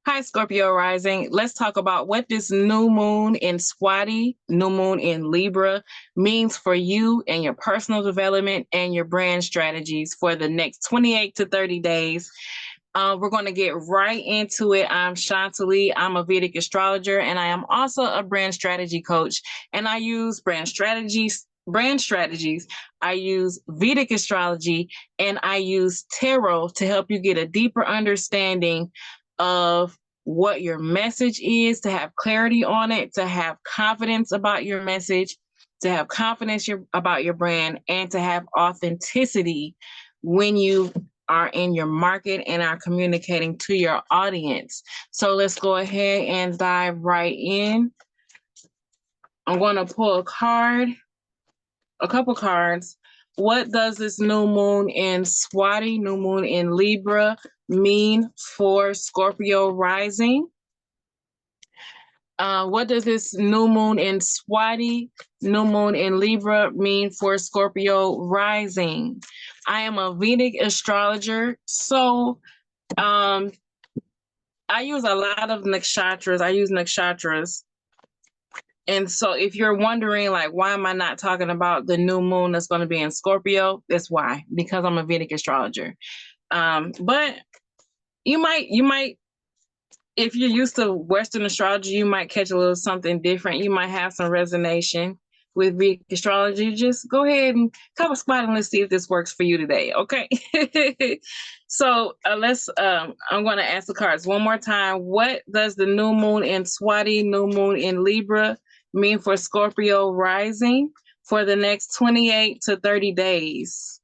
Hi, Scorpio Rising. Let's talk about what this new moon in Swati, new moon in Libra, means for you and your personal development and your brand strategies for the next 28 to 30 days. We're going to get right into it. I'm Shantali. I'm a Vedic astrologer, and I am also a brand strategy coach. And I use brand strategies. I use Vedic astrology, and I use tarot to help you get a deeper understanding of what your message is, to have clarity on it, to have confidence about your message, to have confidence about your brand, and to have authenticity when you are in your market and are communicating to your audience. So let's go ahead and dive right in. I'm going to pull a couple cards. What does this new moon in Swati, new moon in Libra, mean for Scorpio rising? What does this new moon in Swati, new moon in Libra mean for Scorpio rising? I am a Vedic astrologer, so I use a lot of nakshatras. I use nakshatras. And so if you're wondering, like, why am I not talking about the new moon that's going to be in Scorpio? That's why, because I'm a Vedic astrologer. But you might, if you're used to Western astrology, you might catch a little something different. You might have some resonation with Vedic astrology. Just go ahead and come a spot and let's see if this works for you today. Okay. So I'm going to ask the cards one more time. What does the new moon in Swati, new moon in Libra mean for Scorpio rising for the next 28 to 30 days?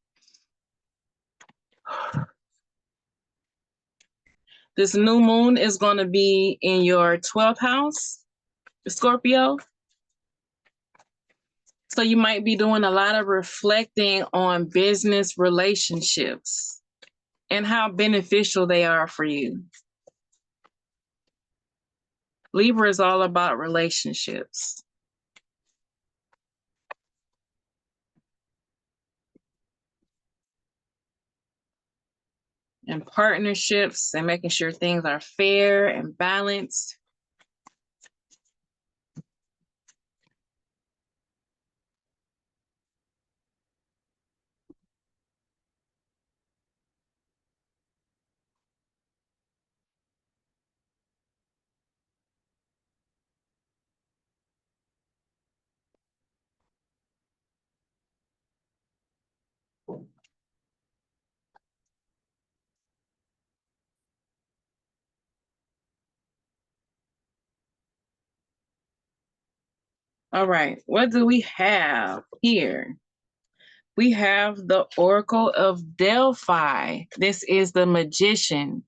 This new moon is going to be in your 12th house, Scorpio. So you might be doing a lot of reflecting on business relationships and how beneficial they are for you. Libra is all about relationships. And partnerships and making sure things are fair and balanced. All right, what do we have here? We have the Oracle of Delphi. This is the Magician.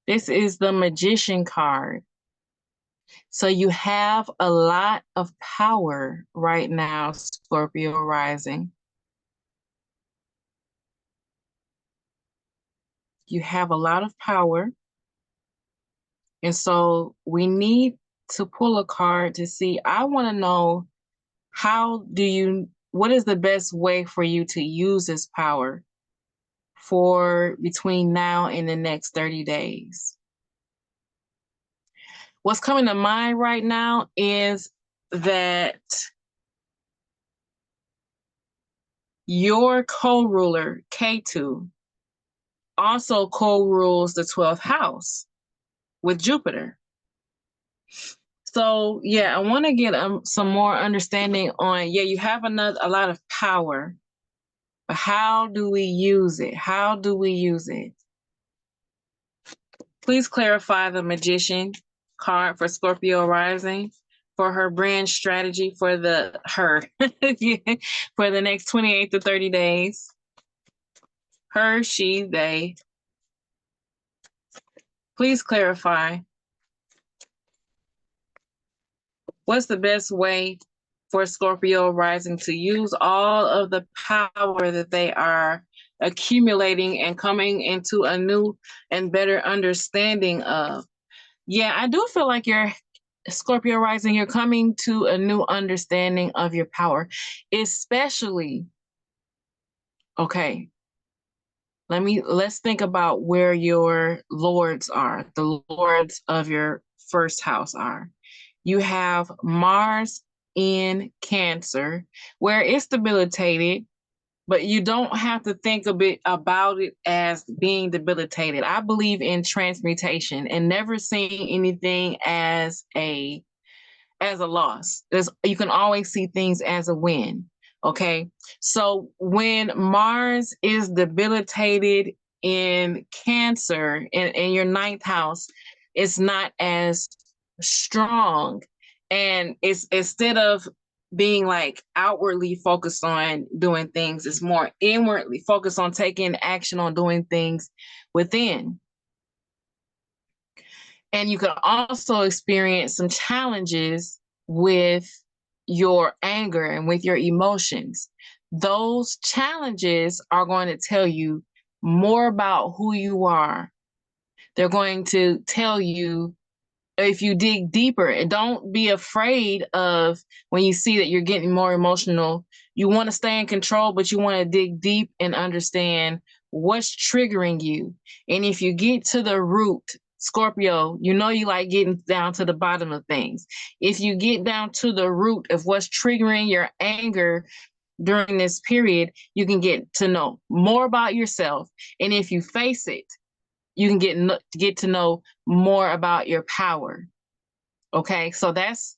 This is the Magician card. So you have a lot of power right now, Scorpio rising. You have a lot of power. And so we need to pull a card to see, I want to know, what is the best way for you to use this power for between now and the next 30 days? What's coming to mind right now is that your co-ruler, K2, also co-rules the 12th house with Jupiter. So yeah, I want to get some more understanding on, you have a lot of power, but how do we use it? How do we use it? Please clarify the Magician card for Scorpio rising for her brand strategy for for the next 28 to 30 days. Her, she, they. Please clarify. What's the best way for Scorpio rising to use all of the power that they are accumulating and coming into a new and better understanding of? Yeah, I do feel like you're Scorpio rising, you're coming to a new understanding of your power, especially, okay, let's think about where your lords are, the lords of your first house are. You have Mars in Cancer, where it's debilitated, but you don't have to think a bit about it as being debilitated. I believe in transmutation and never seeing anything as a loss. You can always see things as a win. Okay. So when Mars is debilitated in Cancer in your ninth house, it's not as strong. And it's instead of being like outwardly focused on doing things, it's more inwardly focused on taking action on doing things within. And you can also experience some challenges with your anger and with your emotions. Those challenges are going to tell you more about who you are. They're going to tell you, if you dig deeper, and don't be afraid of when you see that you're getting more emotional. You want to stay in control, but you want to dig deep and understand what's triggering you. And if you get to the root, Scorpio, you know you like getting down to the bottom of things. If you get down to the root of what's triggering your anger during this period, you can get to know more about yourself. And if you face it, you can get to know more about your power. Okay, so that's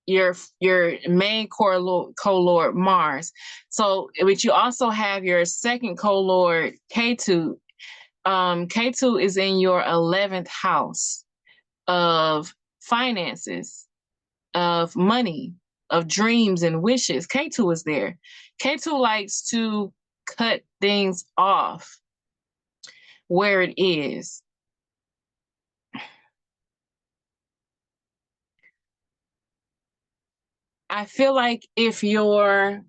your main co-lord Mars. So, but you also have your second co-lord Ketu. Ketu is in your 11th house of finances, of money, of dreams and wishes. Ketu is there. Ketu likes to cut things off where it is. I feel like if you're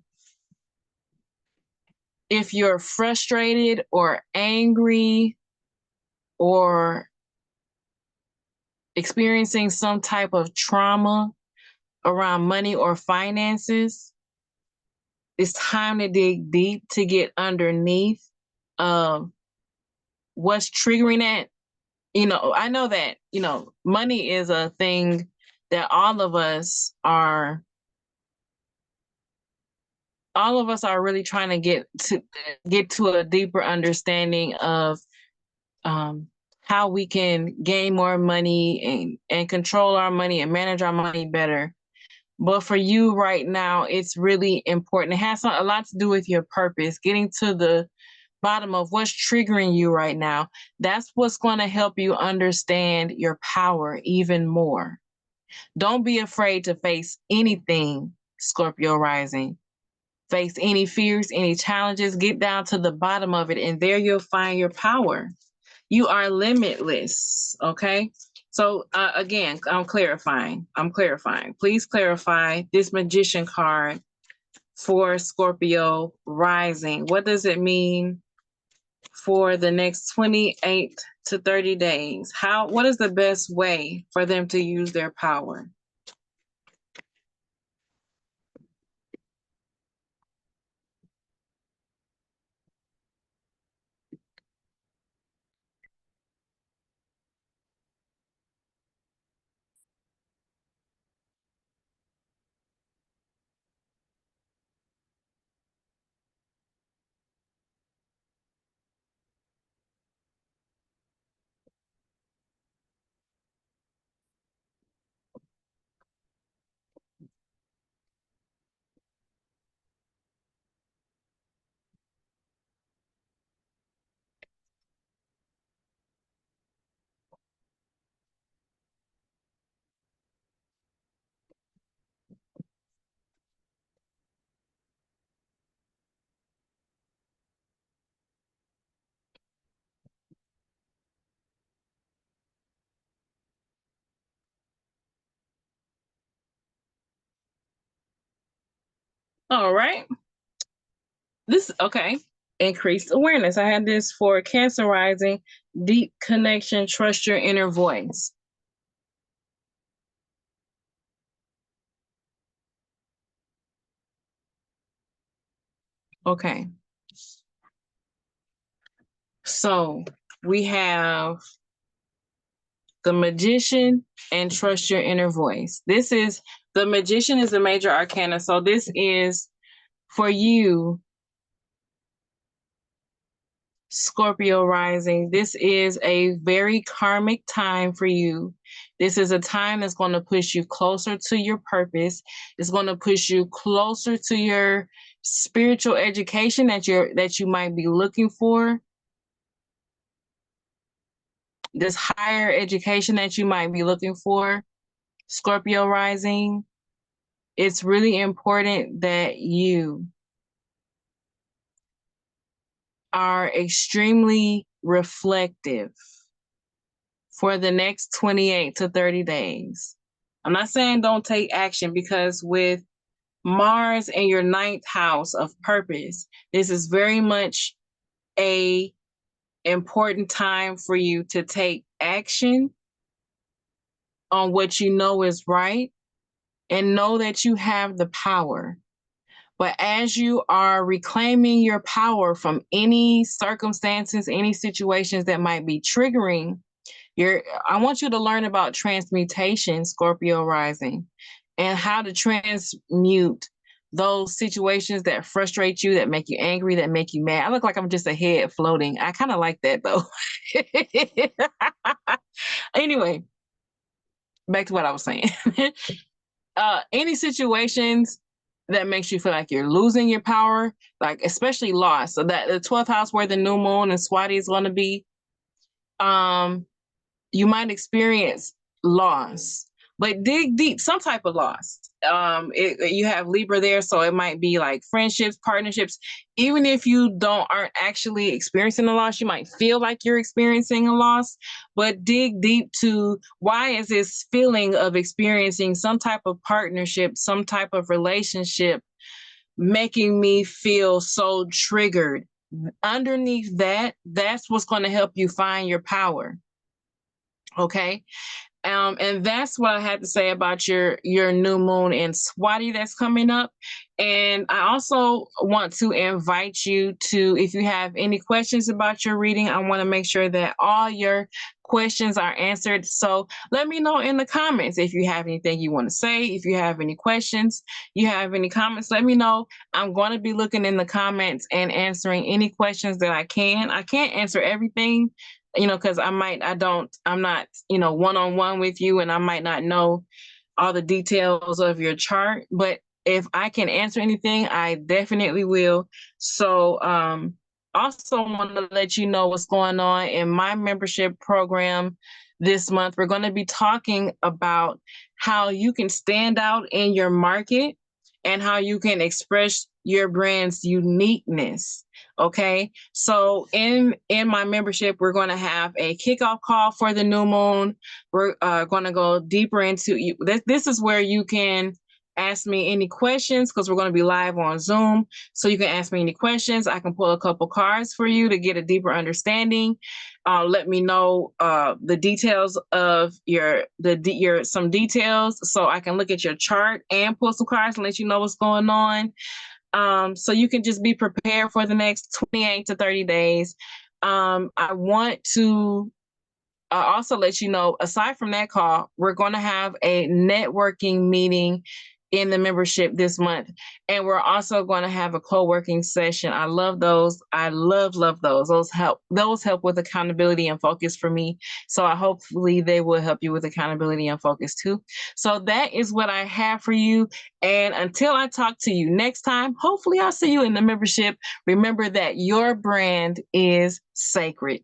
frustrated or angry or experiencing some type of trauma around money or finances, it's time to dig deep to get underneath what's triggering that. I know that, money is a thing that all of us are really trying to get to a deeper understanding of how we can gain more money and control our money and manage our money better. But for you right now, it's really important. It has a lot to do with your purpose, getting to the bottom of what's triggering you right now. That's what's going to help you understand your power even more. Don't be afraid to face anything, Scorpio rising. Face any fears, any challenges, get down to the bottom of it, and there you'll find your power. You are limitless, okay? So again, I'm clarifying. Please clarify this Magician card for Scorpio rising. What does it mean for the next 28 to 30 days? What is the best way for them to use their power? All right. Okay. Increased awareness. I had this for Cancer rising, deep connection, trust your inner voice. Okay. So we have the Magician and Trust Your Inner Voice. The Magician is a major arcana. So this is for you, Scorpio rising. This is a very karmic time for you. This is a time that's going to push you closer to your purpose. It's going to push you closer to your spiritual education that you might be looking for. This higher education that you might be looking for, Scorpio rising. It's really important that you are extremely reflective for the next 28 to 30 days. I'm not saying don't take action, because with Mars in your 9th house of purpose, this is very much a important time for you to take action on what you know is right, and know that you have the power. But as you are reclaiming your power from any circumstances, any situations that might be triggering, I want you to learn about transmutation, Scorpio rising, and how to transmute those situations that frustrate you, that make you angry, that make you mad. I look like I'm just a head floating. I kind of like that though. Anyway, back to what I was saying. Any situations that makes you feel like you're losing your power, like especially loss. So that the 12th house where the new moon and Swati is going to be, you might experience loss, but dig deep, some type of loss. You have Libra there, so it might be like friendships, partnerships. Even if you aren't actually experiencing a loss, you might feel like you're experiencing a loss, but dig deep to why is this feeling of experiencing some type of partnership, some type of relationship making me feel so triggered. Underneath that's what's going to help you find your power. Okay. And that's what I had to say about your new moon in Swati that's coming up. And I also want to invite you to, if you have any questions about your reading, I want to make sure that all your questions are answered. So let me know in the comments if you have anything you want to say. If you have any questions, you have any comments, let me know. I'm going to be looking in the comments and answering any questions that I can. I can't answer everything, because I'm not, one-on-one with you, and I might not know all the details of your chart, but if I can answer anything, I definitely will. So, also want to let you know what's going on in my membership program this month. We're going to be talking about how you can stand out in your market and how you can express your brand's uniqueness. Okay, so in my membership, we're going to have a kickoff call for the new moon. We're going to go deeper into you. This is where you can ask me any questions, because we're going to be live on Zoom. So you can ask me any questions. I can pull a couple cards for you to get a deeper understanding. Let me know the details of some details, so I can look at your chart and pull some cards and let you know what's going on. So you can just be prepared for the next 28 to 30 days. I want to also let you know, aside from that call, we're going to have a networking meeting in the membership this month. And we're also going to have a co-working session. I love those. I love those. Those help with accountability and focus for me. So hopefully they will help you with accountability and focus too. So that is what I have for you. And until I talk to you next time, hopefully I'll see you in the membership. Remember that your brand is sacred.